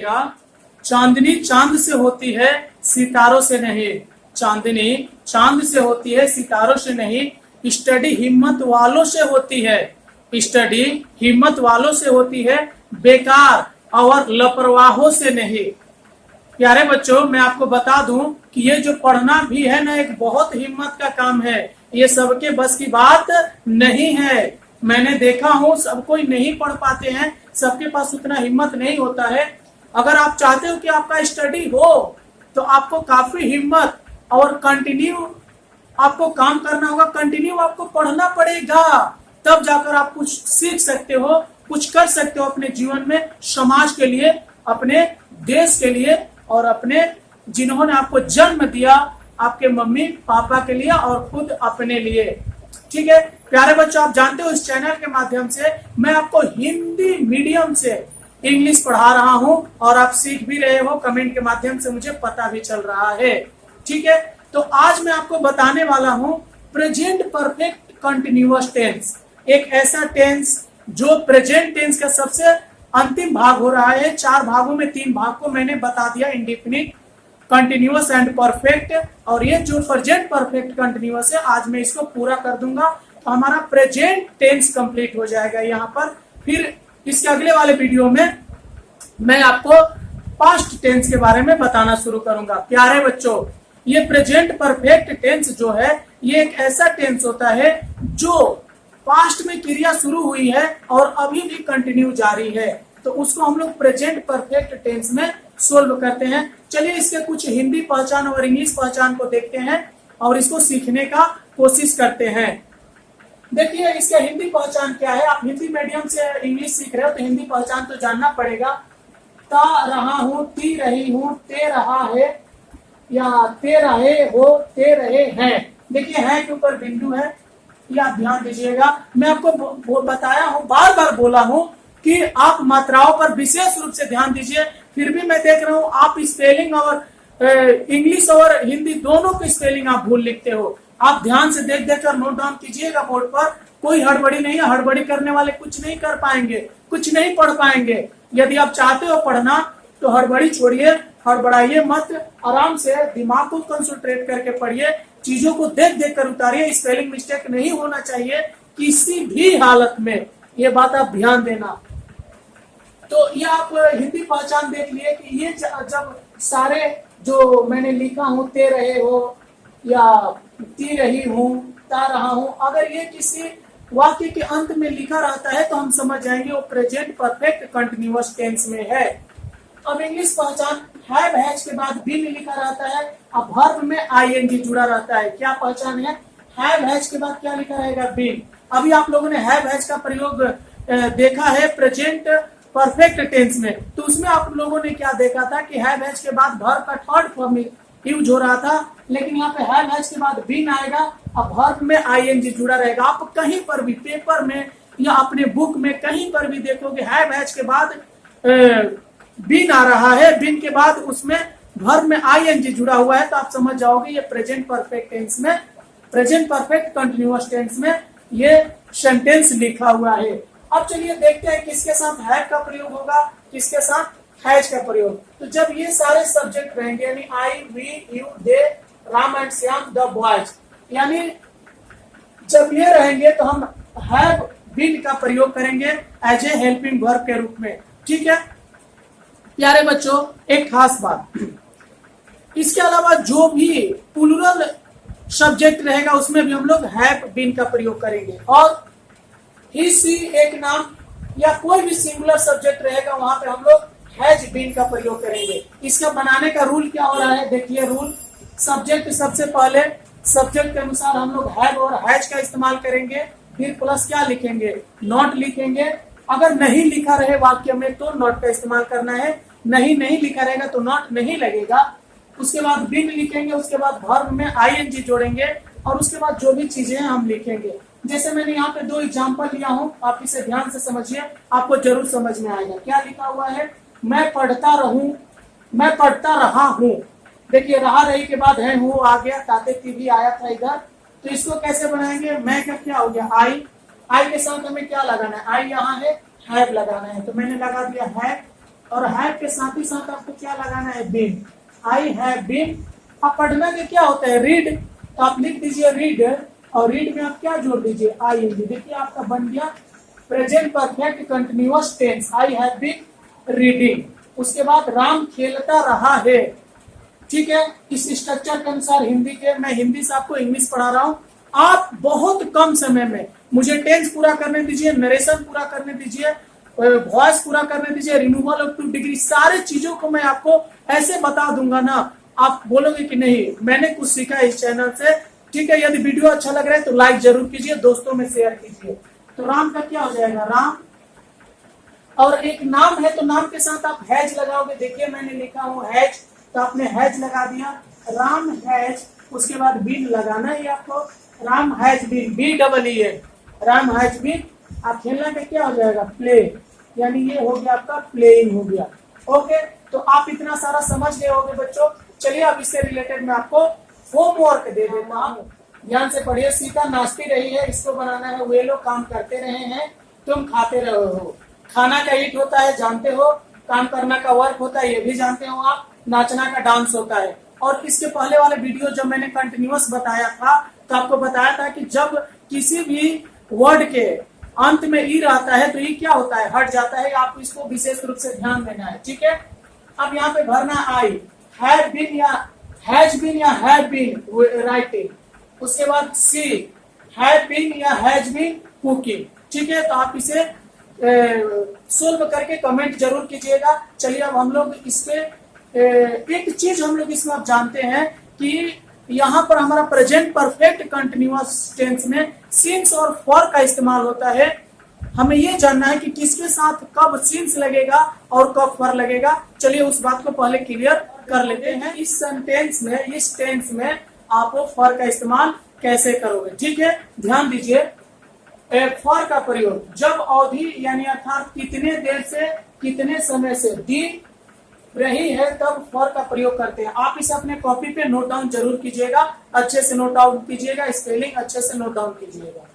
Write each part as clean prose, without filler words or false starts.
पढ़िएगा। चांदनी चांद से होती है, सितारों से नहीं। चांदनी चांद से होती है, सितारों से नहीं। स्टडी हिम्मत वालों से होती है। स्टडी हिम्मत वालों से होती है, बेकार और लापरवाहों से नहीं। प्यारे बच्चों, मैं आपको बता दूं कि ये जो पढ़ना भी है ना, एक बहुत हिम्मत का काम है। ये सबके बस की बात नहीं है। मैंने देखा हूं, सब कोई नहीं पढ़ पाते हैं, सबके पास उतना हिम्मत नहीं होता है। अगर आप चाहते हो कि आपका स्टडी हो तो आपको काफी हिम्मत और कंटिन्यू आपको काम करना होगा, कंटिन्यू आपको पढ़ना पड़ेगा। तब जाकर आप कुछ सीख सकते हो, कुछ कर सकते हो अपने जीवन में, समाज के लिए, अपने देश के लिए और अपने जिन्होंने आपको जन्म दिया, आपके मम्मी पापा के लिए और खुद अपने लिए। ठीक है प्यारे बच्चों, आप जानते हो इस चैनल के माध्यम से मैं आपको हिंदी मीडियम से इंग्लिश पढ़ा रहा हूं और आप सीख भी रहे हो। कमेंट के माध्यम से मुझे पता भी चल रहा है। ठीक है, तो आज मैं आपको बताने वाला हूं प्रेजेंट परफेक्ट कंटिन्यूअस टेंस। एक ऐसा टेंस जो प्रेजेंट टेंस का सबसे अंतिम भाग हो रहा है। 4 भागों में 3 भाग को मैंने बता दिया, इंडेफिनिट, कंटिन्यूअस एंड परफेक्ट। और ये जो प्रेजेंट परफेक्ट कंटिन्यूअस है, आज मैं इसको पूरा कर दूंगा तो हमारा प्रेजेंट टेंस कंप्लीट हो जाएगा यहाँ पर। फिर इसके अगले वाले वीडियो में मैं आपको पास्ट टेंस के बारे में बताना शुरू करूंगा। प्यारे बच्चों, ये प्रेजेंट परफेक्ट टेंस जो है, ये एक ऐसा टेंस होता है जो पास्ट में क्रिया शुरू हुई है और अभी भी कंटिन्यू जारी है, तो उसको हम लोग प्रेजेंट परफेक्ट टेंस में सोल्व करते हैं। चलिए इसके कुछ हिंदी पहचान और इंग्लिश पहचान को देखते हैं और इसको सीखने का कोशिश करते हैं। देखिए इसका हिंदी पहचान क्या है। आप हिंदी मीडियम से इंग्लिश सीख रहे हो तो हिंदी पहचान तो जानना पड़ेगा। ता रहा हूं, ती रही हूं, ते रहा है या ते रहे हो, ते रहे हैं। देखिए है के ऊपर बिंदु है, ये आप ध्यान दीजिएगा। मैं आपको बताया हूं, बार बार बोला हूं कि आप मात्राओं पर विशेष रूप से ध्यान दीजिए। फिर भी मैं देख रहा हूं आप स्पेलिंग और इंग्लिश और हिंदी दोनों की स्पेलिंग आप भूल लिखते हो। आप ध्यान से देख देख कर नोट डाउन कीजिएगा बोर्ड पर। कोई हड़बड़ी नहीं है, हड़बड़ी करने वाले कुछ नहीं कर पाएंगे, कुछ नहीं पढ़ पाएंगे। यदि आप चाहते हो पढ़ना तो हड़बड़ी छोड़िए, हड़बड़ाइए मत, आराम से दिमाग को कंसंट्रेट करके पढ़िए, चीजों को देख देख कर उतारिए। स्पेलिंग मिस्टेक नहीं होना चाहिए किसी भी हालत में, ये बात आप ध्यान देना। तो ये आप हिंदी पहचान देख लिए कि ये जब सारे जो मैंने लिखा हूं, ते रहे हो या ती रही हूं, ता रहा हूं, अगर ये किसी वाक्य के अंत में लिखा रहता है तो हम समझ जाएंगे वो प्रेजेंट परफेक्ट कंटिन्यूअस टेंस में है। अब इंग्लिश पहचान, हैव हैज के बाद बीन लिखा रहता है, अब वर्ब में आईएनजी जुड़ा रहता है। क्या पहचान है? हैव हैज के बाद क्या लिखा रहेगा? बीन। अभी आप लोगों ने हैव हैज का प्रयोग देखा है प्रेजेंट परफेक्ट टेंस में, तो उसमें आप लोगों ने क्या देखा था कि हैव हैज के बाद वर्ब का थर्ड फॉर्म यूज हो रहा था, लेकिन यहाँ पे हैव हैज के बाद बीन आएगा, अब वर्ब में आईएनजी जुड़ा रहेगा। आप कहीं पर भी पेपर में या अपने बुक में कहीं पर भी देखोगे हैव हैज के बाद बीन आ रहा है, बीन के बाद उसमें वर्ब में आईएनजी जुड़ा हुआ है, तो आप समझ जाओगे ये प्रेजेंट परफेक्ट टेंस में, प्रेजेंट परफेक्ट कंटिन्यूअस टेंस में ये सेंटेंस लिखा हुआ है। अब चलिए देखते हैं किसके साथ हैव का प्रयोग होगा, किसके साथ हैज का प्रयोग। तो जब ये सारे सब्जेक्ट रहेंगे, यानी I, we, you, they, Ram and Shyam, the boys, यानी जब ये रहेंगे तो हम हैव बीन का प्रयोग करेंगे एज ए हेल्पिंग वर्ब के रूप में। ठीक है प्यारे बच्चों, एक खास बात, इसके अलावा जो भी प्लूरल सब्जेक्ट रहेगा उसमें भी हम लोग हैव बीन का प्रयोग करेंगे। और ही, सी एक नाम या कोई भी सिंगुलर सब्जेक्ट रहेगा वहां पे हम लोग हैज बीन का प्रयोग करेंगे। इसका बनाने का रूल क्या हो रहा है? देखिए रूल, सब्जेक्ट सबसे पहले सब्जेक्ट के अनुसार हम लोग हैव और हैज का इस्तेमाल करेंगे, फिर प्लस क्या लिखेंगे? नॉट लिखेंगे। अगर नहीं लिखा रहे वाक्य में तो नॉट का इस्तेमाल करना है, नहीं लिखा रहेगा तो नॉट नहीं लगेगा। उसके बाद बीन लिखेंगे, उसके बाद वर्ब में आईएनजी जोड़ेंगे और उसके बाद जो भी चीजें हैं हम लिखेंगे। जैसे मैंने यहाँ पे 2 एग्जाम्पल लिया हूं, आप इसे ध्यान से समझिए, आपको जरूर समझ में आएगा। क्या लिखा हुआ है? मैं पढ़ता रहूं, मैं पढ़ता रहा हूं। देखिए रहा रही के बाद है हूं आ गया, ताते भी आया था इधर, तो इसको कैसे बनाएंगे? मैं का क्या हो गया? आई, आई के साथ हमें क्या लगाना है? आई यहाँ है, हैव लगाना है, तो मैंने लगा दिया हैव और हैव के साथ ही साथ आपको क्या लगाना है, बीन। I have been. अब पढ़ना के क्या होता है, रीड, तो आप लिख दीजिए रीड, और रीड में आप क्या जोड़ दीजिए, आई एन जी। देखिए आपका बन गया present perfect continuous tense, I have been reading. उसके बाद राम खेलता रहा है। ठीक है, इस स्ट्रक्चर के अनुसार हिंदी के, मैं हिंदी से आपको इंग्लिश पढ़ा रहा हूं। आप बहुत कम समय में मुझे टेंस पूरा करने दीजिए, नरेशन पूरा करने दीजिए, वॉइस पूरा करने दीजिए, रिमूवल ऑफ 2 डिग्री, सारे चीजों को मैं आपको ऐसे बता दूंगा ना, आप बोलोगे कि नहीं मैंने कुछ सीखा इस चैनल से। ठीक है, यदि वीडियो अच्छा लग रहा है तो लाइक जरूर कीजिए, दोस्तों में शेयर कीजिए। तो राम का क्या हो जाएगा, राम, और एक नाम है तो नाम के साथ आप हैज लगाओगे। देखिए मैंने लिखा हूं हैज, तो आपने हैज लगा दिया, राम हैज। उसके बाद बीन लगाना है आपको, Ram has been, B double E N, Ram has been. आप खेलना का क्या हो जाएगा, प्ले, यानी ये हो गया आपका प्लेइंग हो गया। ओके, तो आप इतना सारा समझ गए होंगे बच्चों। चलिए अब इससे रिलेटेड मैं आपको होमवर्क दे देता हूँ, ध्यान से पढ़िए। सीता नाचती रही है, इसको बनाना है, वे लोग काम करते रहे हैं, तुम खाते रहे हो। खाना का ईट होता है, जानते हो, काम करना का वर्क होता है, ये भी जानते हो आप, नाचना का डांस होता है। और इसके पहले वाले वीडियो जब मैंने कंटिन्यूअस बताया था तो आपको बताया था कि जब किसी भी वर्ड के अंत में ई रहता है तो ई क्या होता है, हट जाता है। आपको इसको विशेष रूप से ध्यान देना है। ठीक है, अब यहाँ पे भरना आई, हैव बीन या हैज बीन या हैव बीन राइटिंग। उसके बाद सी, हैव बीन या हैज बीन कुकिंग। ठीक है, तो आप इसे सोल्व करके कमेंट जरूर कीजिएगा। चलिए अब हम लोग इस पे एक चीज हम लोग इसमें अब जानते हैं कि यहाँ पर हमारा प्रेजेंट परफेक्ट कंटिन्यूअस टेंस में सिंस और फॉर का इस्तेमाल होता है। हमें ये जानना है कि किसके साथ कब सिंस लगेगा और कब फॉर लगेगा। चलिए उस बात को पहले क्लियर कर लेते हैं। इस सेंटेंस में, इस टेंस में आप फॉर का इस्तेमाल कैसे करोगे। ठीक है, ध्यान दीजिए, फॉर का प्रयोग जब अवधि यानी अर्थात कितने देर से, कितने समय से दी रही है तब फॉर का प्रयोग करते हैं। आप इसे अपने कॉपी पे नोट डाउन जरूर कीजिएगा, अच्छे से नोट डाउन कीजिएगा, स्पेलिंग अच्छे से नोट डाउन कीजिएगा।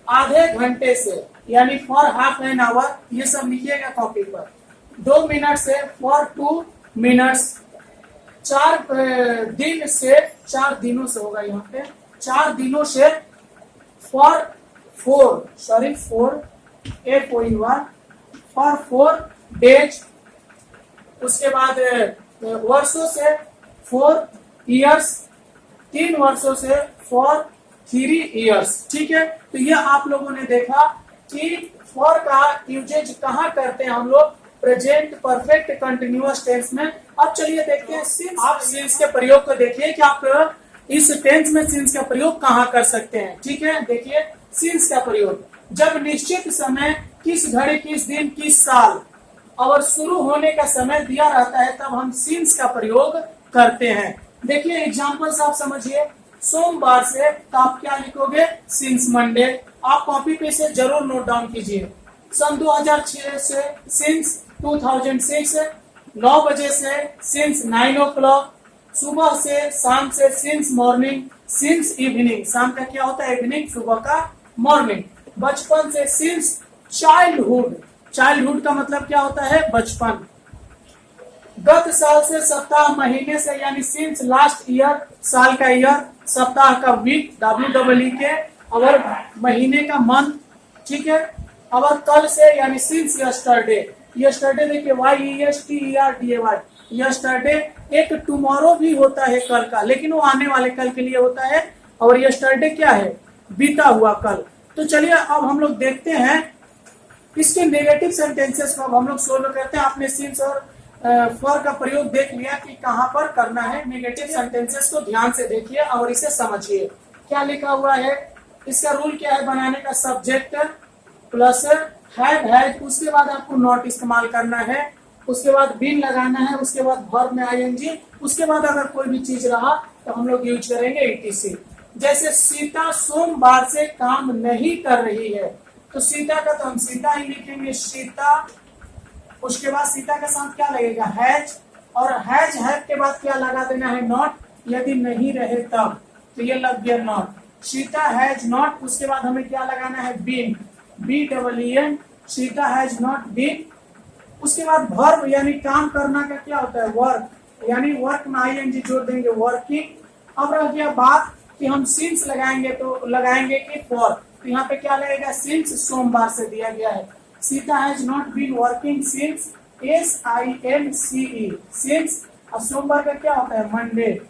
आधे घंटे से यानी फॉर हाफ एन आवर, ये सब लिखिएगा कॉपी पर। 2 मिनट से फॉर 2 मिनट्स। 4 दिन से, 4 दिनों से होगा यहाँ पे, 4 दिनों से फॉर 4 डेज। उसके बाद वर्षों से 4 इयर्स, 3 वर्षों से फॉर 3 इयर्स। ठीक है, तो ये आप लोगों ने देखा कि फॉर का यूजेज कहाँ करते हैं हम लोग, प्रेजेंट परफेक्ट कंटिन्यूअस टेंस में। अब चलिए देखते हैं सिंस। आप सिंस के प्रयोग को देखिए कि आप इस टेंस में सिंस का प्रयोग कहाँ कर सकते हैं। ठीक है, देखिए सिंस का प्रयोग जब निश्चित समय, किस घड़ी, किस दिन, किस साल और शुरू होने का समय दिया रहता है तब हम सिंस का प्रयोग करते हैं। देखिए एग्जांपल्स आप समझिए, सोमवार से तो आप क्या लिखोगे, सिंस मंडे। आप कॉपी पे से जरूर नोट डाउन कीजिए। सन 2006 से सिंस 2006, 9 बजे से सिंस 9 o'clock, सुबह से, शाम से सिंस मॉर्निंग, सिंस इवनिंग, शाम का क्या होता है इवनिंग, सुबह का मॉर्निंग। बचपन से सिंस चाइल्डहुड, चाइल्डहुड का मतलब क्या होता है, बचपन। गत साल से, सप्ताह, महीने से यानी सिंस लास्ट ईयर, साल का ईयर, सप्ताह का वीक, WEE के, और महीने का मंथ। ठीक है, और कल से यानी सिंस यस्टरडे। यस्टरडे देखिए YESTERDAY, यस्टरडे। एक टुमारो भी होता है कल का, लेकिन वो आने वाले कल के लिए होता है, और यस्टरडे क्या है, बीता हुआ कल। तो चलिए अब हम लोग देखते हैं इसके नेगेटिव सेंटेंसेस को अब हम लोग सोल्व करते हैं। आपने सिंस और फॉर का प्रयोग देख लिया कि कहां पर करना है। नेगेटिव सेंटेंसेस को ध्यान से देखिए और इसे समझिए। क्या लिखा हुआ है, इसका रूल क्या है बनाने का, सब्जेक्ट प्लस हैव हैज, उसके बाद आपको नॉट इस्तेमाल करना है, उसके बाद बीन लगाना है, उसके बाद वर्ब में ING, उसके बाद अगर कोई भी चीज रहा तो हम लोग यूज करेंगे ETC। जैसे सीता सोमवार से काम नहीं कर रही है, तो सीता का तो हम सीता ही लिखेंगे, सीता। उसके बाद सीता के साथ क्या लगेगा, हैज, और हैज के बाद क्या लगा देना है, नॉट। यदि नहीं रहे तब तो ये लग गया नॉट, सीता हैज नॉट। उसके बाद हमें क्या लगाना है, been, BEEN, Sita has not been उसके बाद वर्ब यानी काम करना का क्या होता है, वर्क, यानी वर्क में आईएनजी जोड़ देंगे, वर्किंग। अब रह गया बात कि हम सिंस लगाएंगे तो लगाएंगे कि फॉर, तो यहाँ पे क्या लगेगा, सिंस सोमवार से दिया गया है। Sita has not been working since, SINCE, since. और सोमवार का क्या होता है, मंडे,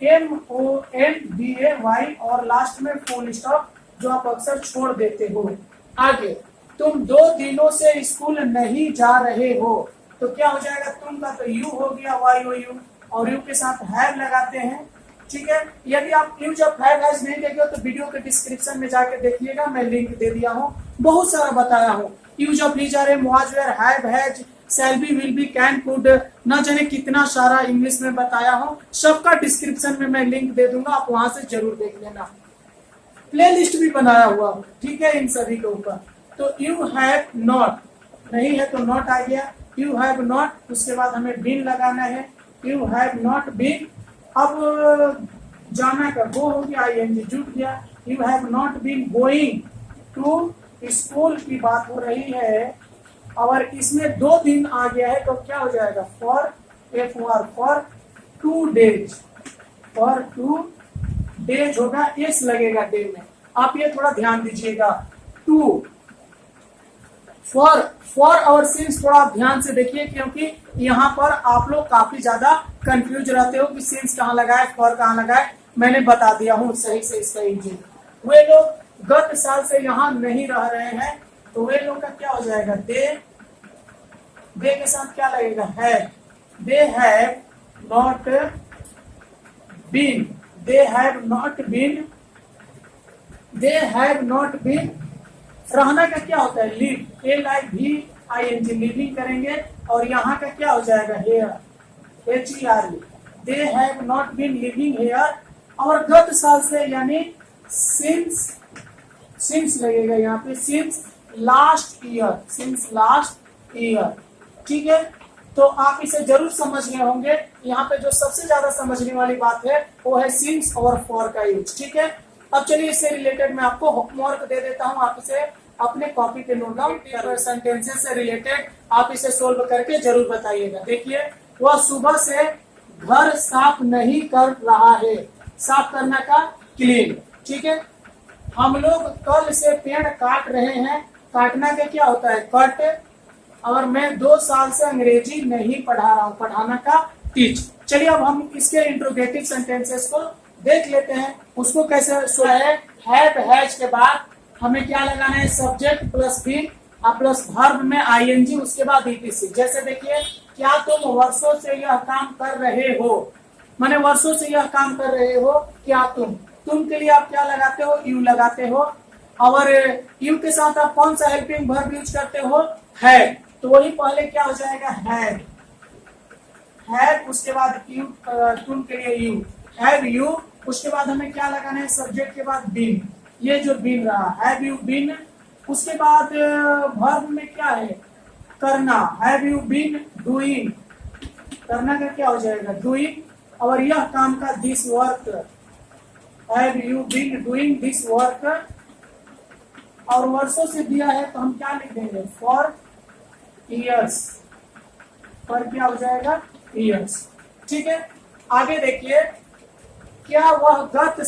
MONDAY, और लास्ट में फुल स्टॉप जो आप अक्सर छोड़ देते हो। आगे, तुम 2 दिनों से स्कूल नहीं जा रहे हो, तो क्या हो जाएगा, तुम का तो यू हो गया, YOU, और यू के साथ हैव लगाते हैं। ठीक है, यदि आप यूज ऑफ हैव हैज नहीं देखे हो तो वीडियो के डिस्क्रिप्शन में जाके देखिएगा, मैं लिंक दे दिया हूँ, बहुत सारा बताया हूँ। Use of is are, was, were, have, has, shall be, will be, can, could, न जाने कितना सारा इंग्लिश में बताया हूँ, सबका डिस्क्रिप्शन में मैं लिंक दे दूंगा, आप वहां से जरूर देख लेना। प्ले लिस्ट भी बनाया हुआ, ठीक है, इन सभी के ऊपर। तो यू हैव नॉट, नहीं है तो नॉट आ गया, यू हैव नॉट, उसके बाद हमें बीन लगाना है, यू हैव नॉट बीन। अब जाना का गो हो गया, ING जुट गया, you have not been going to school की बात हो रही है, और इसमें 2 दिन आ गया है तो क्या हो जाएगा, for, for 2 days, for 2 days होगा, एस लगेगा डे में, आप ये थोड़ा ध्यान दीजिएगा। 2 फॉर और सिंस थोड़ा ध्यान से देखिए, क्योंकि यहाँ पर आप लोग काफी ज्यादा कंफ्यूज रहते हो कि सिंस कहाँ लगाए, फॉर कहाँ लगाए, मैंने बता दिया हूँ सही से इसका यूज। वे लोग गत साल से यहाँ नहीं रह रहे हैं, तो वे लोग का क्या हो जाएगा, दे के साथ क्या लगेगा, है, they have not been, they have not been, they have not been. रहना का क्या होता है, लिव, LIVING, लिविंग करेंगे, और यहाँ का क्या हो जाएगा, here, HERE, they have not been living here. और गत साल से यानी सिंस लगेगा यहाँ पे, since last year, since last year. ठीक है, तो आप इसे जरूर समझ गए होंगे। यहाँ पे जो सबसे ज्यादा समझने वाली बात है वो है सिंस और फॉर का यूज। ठीक है, अब चलिए इससे रिलेटेड मैं आपको होमवर्क दे देता हूँ, आप इसे अपने कॉपी पे नोट डाउन, सेंटेंसेस से रिलेटेड आप इसे सोल्व करके जरूर बताइएगा। देखिए, वह सुबह से घर साफ नहीं कर रहा है, साफ करना का क्लीन। ठीक है, हम लोग कल से पेड़ काट रहे हैं, काटना का क्या होता है, कट। और मैं 2 साल से अंग्रेजी नहीं पढ़ा रहा हूँ, पढ़ाना का टीच। चलिए अब हम इसके इंट्रोगेटिव सेंटेंसेस को देख लेते हैं, उसको कैसे सोल्व है। हैव हैज के बाद हमें क्या लगाना है, subject plus been plus verb में ING, उसके बाद ETC। जैसे देखिए, क्या तुम वर्षों से यह काम कर रहे हो, माने वर्षों से यह काम कर रहे हो, क्या तुम के लिए आप क्या लगाते हो, यू लगाते हो। और यू के साथ आप कौन सा हेल्पिंग वर्ब यूज करते हो, है, तो वही पहले क्या हो जाएगा, हैव, उसके बाद यू, तुम के लिए यू, हैव यू। उसके बाद हमें क्या लगाना है, सब्जेक्ट के बाद बीन, ये जो बीन रहा, हैव यू बीन। उसके बाद वर्ब में क्या है, करना, हैव यू बीन डूइंग, करना का क्या हो जाएगा, डूइंग। और यह काम का this work, have you been doing this work. और वर्षों से दिया है तो हम क्या लिख देंगे, फॉर ईयर्स, पर क्या हो जाएगा, ईयर्स। ठीक है, आगे देखिए, क्या वह गत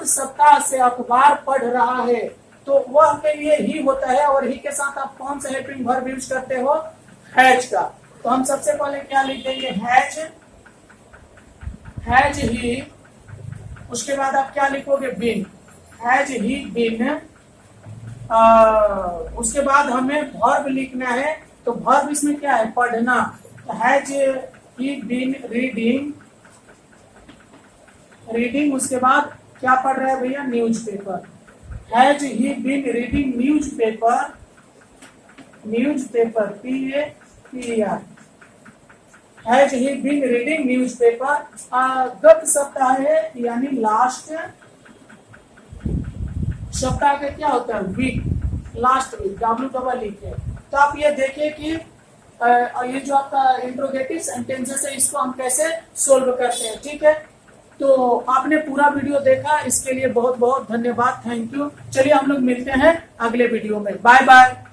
सप्ताह से अखबार पढ़ रहा है, तो वह के लिए ही होता है, और ही के साथ आप कौन सा हेल्पिंग वर्ब यूज करते हो, हैज का। तो हम सबसे पहले क्या लिख देंगे, हैज ही। उसके बाद आप क्या लिखोगे, बीन, हैज ही बीन। उसके बाद हमें वर्ब लिखना है, तो वर्ब इसमें क्या है, पढ़ना, तो हैज ही बीन रीडिंग, उसके बाद क्या पढ़ रहा है भैया, newspaper, has he been reading newspaper, PAPER, has he been reading newspaper. गत सप्ताह है यानी लास्ट सप्ताह का क्या होता है, वीक, लास्ट वीक, WEEK है। तो आप ये देखिए कि ये जो आपका इंट्रोगेटिव सेंटेंसेस है, इसको हम कैसे सोल्व करते हैं। ठीक है, तो आपने पूरा वीडियो देखा, इसके लिए बहुत बहुत धन्यवाद, थैंक यू। चलिए हम लोग मिलते हैं अगले वीडियो में, बाय बाय।